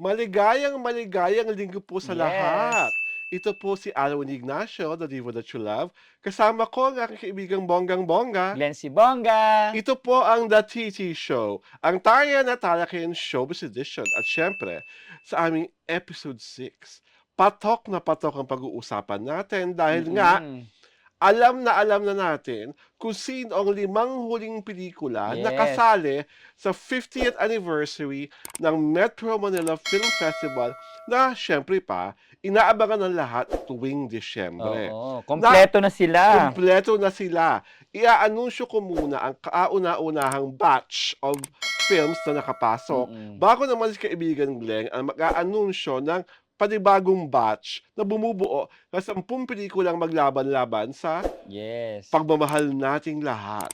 Maligayang linggo po sa lahat. Yes, Ito po si Alwin Ignacio, the Diva That You Love. Kasama ko ang aking kaibigang bonggang-bongga. Glenn Sibonga. Ito po ang The TT Show, ang Tarya na Talakian Showbiz Edition. At syempre, sa aming Episode 6, patok na patok ang pag-uusapan natin dahil nga Mm. alam na natin kung sino ang 5 huling pelikula na Yes. kasali sa 50th anniversary ng Metro Manila Film Festival na siyempre pa, inaabangan ng lahat tuwing Disyembre. Oo, kompleto na sila. Kumpleto na sila. Iaanunsyo ko muna ang kauna-unahang batch of films na nakapasok Mm. bago naman si kaibigan Glenn ang mag-aanunsyo ng panibagong batch na bumubuo ng 10 pelikulang maglaban-laban sa Yes. pagmamahal nating lahat.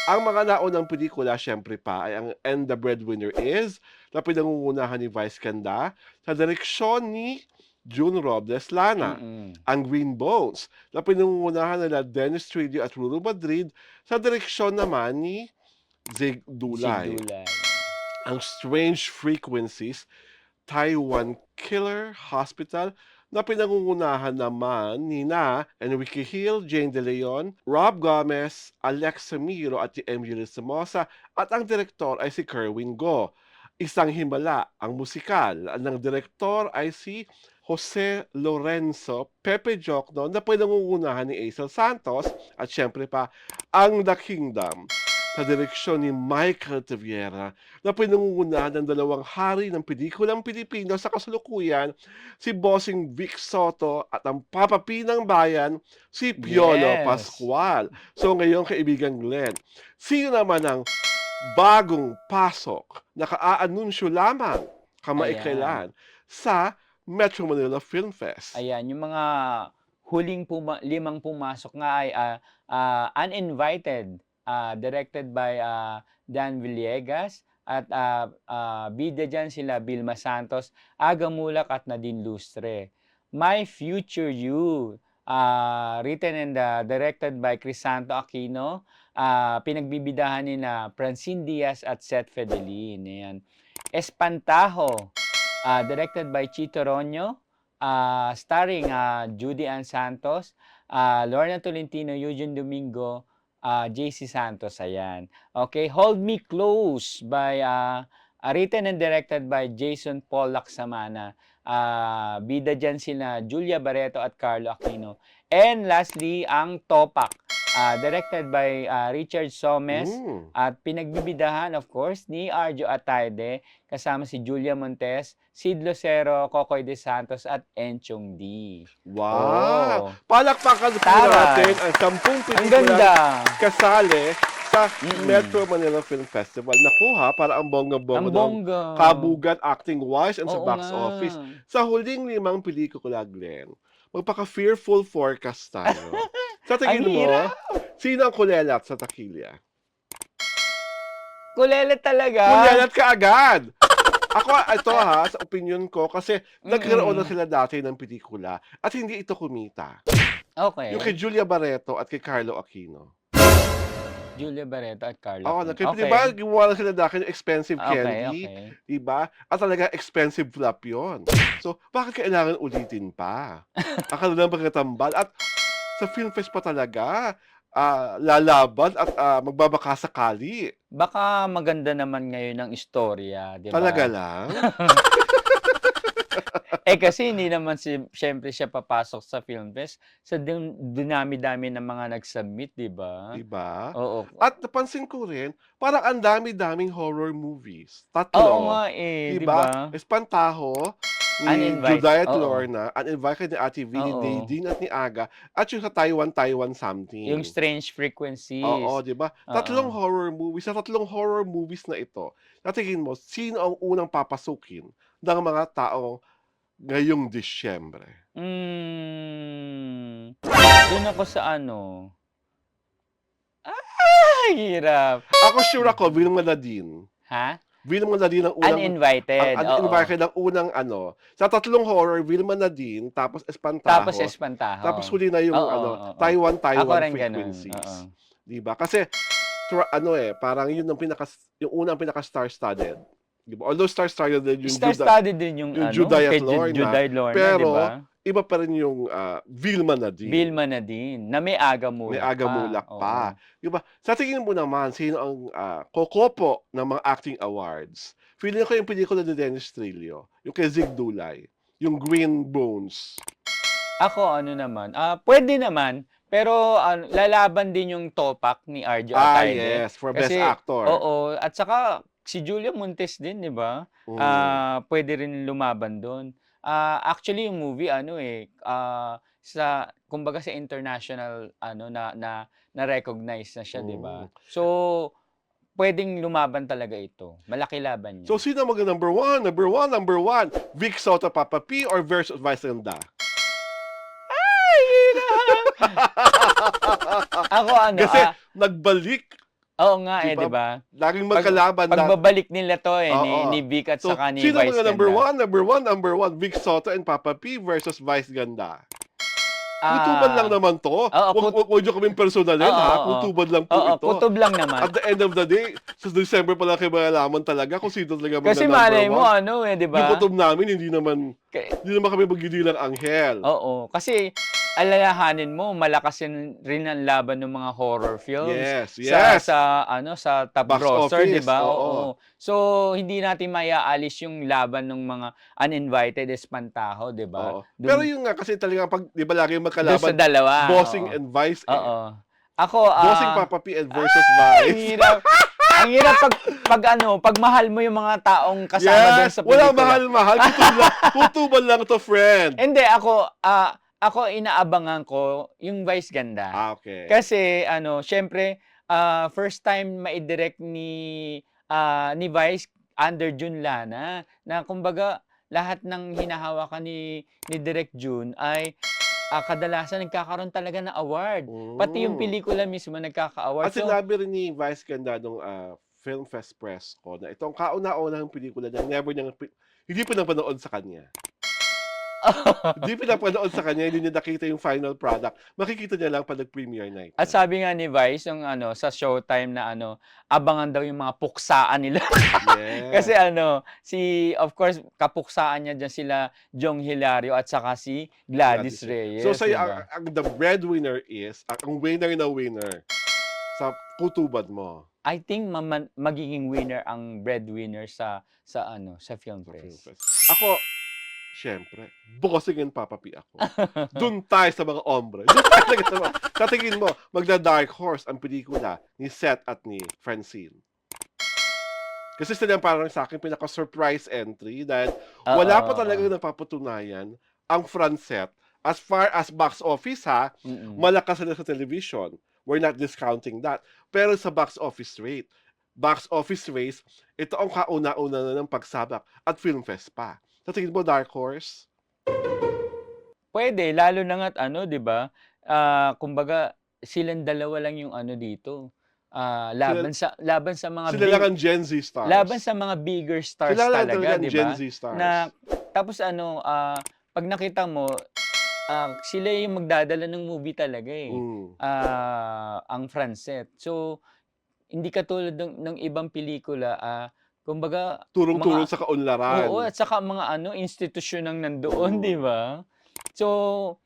Ang mga naunang pelikula, syempre pa, ay ang And the Breadwinner Is, na pinangungunahan ni Vice Ganda, sa direksyon ni June Robles Lana. Mm. Ang Green Bones, na pinangungunahan nila Dennis Trillo at Ruru Madrid, sa direksyon naman ni Zig Dulay. Sigdulay. Ang Strange Frequencies, Taiwan Killer Hospital, na pinangungunahan naman ni Enrique Hill, Jane De Leon, Rob Gomez, Alexa Miro at si Emily Somoza, at ang direktor ay si Kerwin Go. Isang himala, ang musikal ng direktor ay si Jose Lorenzo Pepe Jocno, na pinangungunahan ni Aisel Santos, at syempre pa ang The Kingdom sa direksyon ni Michael Taviera, na pinangungunahan ng 2 hari ng pelikulang Pilipino sa kasalukuyan, si Bossing Vic Soto at ang Papa P ng Bayan, si Piolo Yes. Pascual. So ngayon, kaibigan Glenn, sino naman ang bagong pasok na kaaanunsyo lamang kamaikailan sa Metro Manila Film Fest? Ayan, yung mga huling 5 pumasok nga ay Uninvited, directed by Dan Villegas, at bida dyan sila Vilma Santos, Aga Mulak at Nadine Lustre. My Future You, written and directed by Crisanto Aquino, pinagbibidahan ni na Francine Diaz at Seth Fedelin. Ayan. Espantajo, directed by Chito Ronyo, starring Judy Ann Santos, Lorna Tolentino, Eugene Domingo, JC Santos. Ayan. Okay, Hold Me Close by written and directed by Jason Paul Laksamana. Bida dyan sila Julia Barreto at Carlo Aquino. And lastly, ang Topak, directed by Richard Somes, at pinagbibidahan of course ni Arjo Atayde, kasama si Julia Montes, Sid Lucero, Kokoy De Santos at Enchong D. Wow! Oh. Palakpakan po Taray. natin ang 10 Ang pelikulang ganda. kasali sa Mm-mm. Metro Manila Film Festival. Naku ha, para ang bongga-bongga Ang ng bongga. kabugan acting-wise and sa Oo box nga. office. Sa huling 5 pelikula, Glenn, magpaka-fearful forecast tayo. Sa tingin Ang mo, hirap. sino ang kulelat sa takilya? Kulelet talaga. Kulelat ka agad! Ako, ito ha, sa opinion ko, kasi nagkaroon na sila dati ng pelikula at hindi ito kumita. Okay. Yung kay Julia Barreto at kay Carlo Aquino. Julia Barreto at Carlo Oo, Aquino. diba, gumawa na sila dati ng Expensive Candy, Okay. diba? At talaga expensive flop yun. So, bakit kailangan ulitin pa? Akala lang pagkatambal. At sa Film Fest pa talaga, lalaban at magbabaka sakali. Baka maganda naman ngayon ang istorya, di ba? Talaga lang? Kasi hindi naman syempre siya papasok sa Film Fest sa dinami-dami ng mga nag-submit, di ba? Diba? Oo. At napansin ko rin, parang ang dami-daming horror movies. 3. Oo nga di Diba? ba? Espantajo, ni Uninvited. Juday at Oo. Lorna, Uninvited ni Ate V, ni Oo. Nadine at ni Aga, at yung sa Taiwan something. Yung Strange Frequencies. Oo, diba? 3 horror movies. Sa 3 horror movies na ito, natingin mo, sino ang unang papasukin ng mga taong ngayong Disyembre? Doon ako sa ano. Hirap. Ako sure ako, Vilma Nadine. Ha? Vilma Nadine ang unang... Uninvited. Uninvited ang unang ano. Sa 3 horror, Vilma Nadine, tapos Espantajo. Tapos Espantajo. Tapos huli na yung Oo. Taiwan Ako rin Frequencies. ganun. Diba? Kasi, parang yun ang yung unang pinaka-star-studded. Di ba? Although star-studded din yung Star-studded din yung Juday at kay Lorna, Juday Lorna, di pero ba? iba pa rin yung Vilma Nadine. Vilma Nadine, na may aga May mulak aga pa. mulak pa. Oo. Di ba? Sa tingin mo naman, sino ang kokopo ng mga acting awards? Feeling ko yung pelikula ni Dennis Trillo, yung kay Zig Dulay, yung Green Bones. Ako naman, pwede naman, pero lalaban din yung topak ni Arjo Ataide. Yes, for Best Kasi Actor. oo, at saka si Julia Montes din, 'di ba? Pwede rin lumaban doon. Actually yung movie sa kumbaga sa international na-recognize na siya, 'di ba? So pwedeng lumaban talaga ito. Malaki laban 'yan. So, sino number one? Number one. Vic Soto, Papa P, or versus Vice Ganda? Ako Kasi nagbalik. Oo nga Di ba? di ba? Laging magkalaban. Pagbabalik nila to Oo. ni Vic at So, saka ni sino Vice number Ganda. number one? Vic Soto and Papa P versus Vice Ganda. Kutuban lang naman to. Huwag nyo kaming personalin, ha? Kutuban lang po ito. Kutob lang naman. At the end of the day, sa December pa lang kayo malalaman talaga kung sino talaga Kasi number malay mo, one. di ba? Yung kutob namin, hindi naman kami magdidilang anghel. Oo. Kasi, alalahanin mo, malakas rin ang laban ng mga horror films. Yes. Sa top Box grosser, office, di ba? oo. So, hindi natin maiaalis yung laban ng mga uninvited espantaho, di ba? Pero yun nga, kasi talaga, di ba lagi yung Doon magkalaban, sa dalawa. Bossing and Vice. Oo. Ako, Bossing Papa P and versus Vice. Ang hirap. Ang hirap pag mahal mo yung mga taong kasama doon sa pelikula. Wala mahal. Kutuban lang to, friend. Hindi, ako inaabangan ko yung Vice Ganda. Okay. Kasi syempre first time maidirect ni Vice under Jun Lana na kumbaga lahat ng hinahawakan ni Direk Jun ay kadalasan nagkakaroon talaga ng award. Pati yung pelikula mismo nagkaka-award. At sinabi rin ni Vice Ganda nung Film Fest press ko na itong kauna-unang pelikula niya, hindi pa napanood sa kanya. Hindi pinapanood sa kanya, hindi niya nakita yung final product. Makikita niya lang pag nag-premiere night. At sabi nga ni Vice, yung sa Showtime na abangan daw yung mga puksaan nila. Kasi of course, kapuksaan niya dyan sila Jong Hilario at saka si Gladys Reyes. So sa'yo, diba? the breadwinner is, ang winner na winner sa kutuban mo. I think magiging winner ang breadwinner sa Film Press. Ako, syempre, Bossing and Papa P ako. Doon tayo sa mga ombre. Doon tayo talaga sa mga... Sa tingin mo, magda-Dark Horse ang pelikula ni Seth at ni Francine. Kasi sila parang sa akin pinaka-surprise entry dahil wala pa talaga napapatunayan ang Francette. As far as box office, malakas sila sa television. We're not discounting that. Pero sa box office rate, ito ang kauna-una na ng pagsabak at Film Fest pa. Sa tingin mo, Dark Horse? Pwede, lalo na nga't di ba? Kumbaga, silang dalawa lang yung dito. Laban sa mga sila lang ang Gen Z stars. Laban sa mga bigger stars sila talaga, di ba? Gen Z stars. Tapos pag nakita mo, sila yung magdadala ng movie talaga eh. Ang Francette. So, hindi katulad ng ibang pelikula, kumbaga turong-turong sa kaunlaran. Oo, at saka mga institusyon ang nandoon, di ba? So,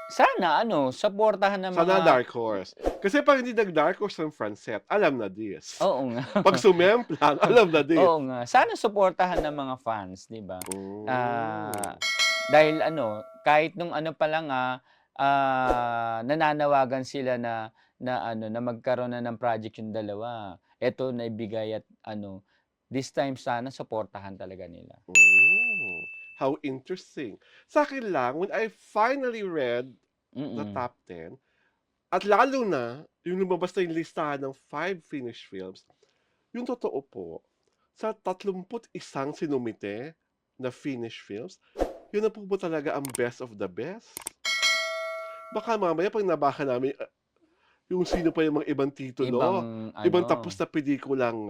sana suportahan ng mga... Sana Dark Horse. Kasi pag hindi nag-Dark Horse ng Francette, alam na this. Oo nga. Pag sumemplang, alam na this. Oo nga. Sana suportahan ng mga fans, di ba? Dahil kahit nung pa lang nananawagan sila na magkaroon na ng project yung dalawa. Ito naibigay at this time sana suportahan talaga nila. How interesting. Sa akin lang, when I finally read the top 10, at lalo na, yung lumabas na yung listahan ng 5 finished films, yung totoo po, sa 31 sinumite na finished films, yun na po ba talaga ang best of the best? Baka mamaya pag nabaka namin, yung sino pa yung mga ibang titulo, ibang tapos na pelikulang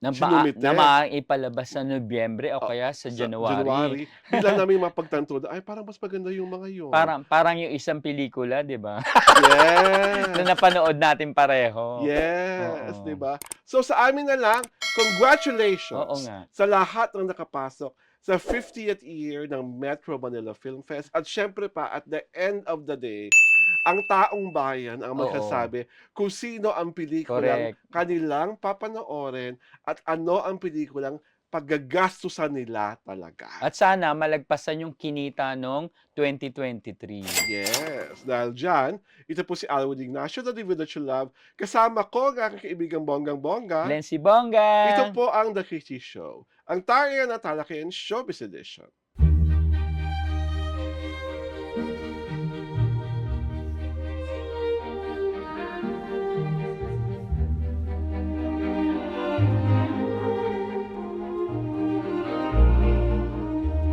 na maipalabas sa Nobyembre o kaya sa January. Bigla namin mapagtanto na, ay parang mas maganda yung mga yun. Parang yung isang pelikula, di ba? Yes! Na napanood natin pareho. Yes, di ba? So sa amin na lang, Congratulations nga. sa lahat ng nakapasok sa 50th year ng Metro Manila Film Fest. At syempre pa, at the end of the day, ang taong bayan ang Oo, magsasabi kung sino ang pelikulang correct. kanilang papanoorin at ano ang pelikulang paggagastusan nila talaga. At sana malagpasan yung kinita nung 2023. Yes, dahil dyan, ito po si Alwin Ignacio, the Diva That You Love. Kasama ko ang aking kaibigang bonggang-bongga. Lency Ito Bongga! po ang The Christie Show, ang tarihan at talakihan showbiz edition.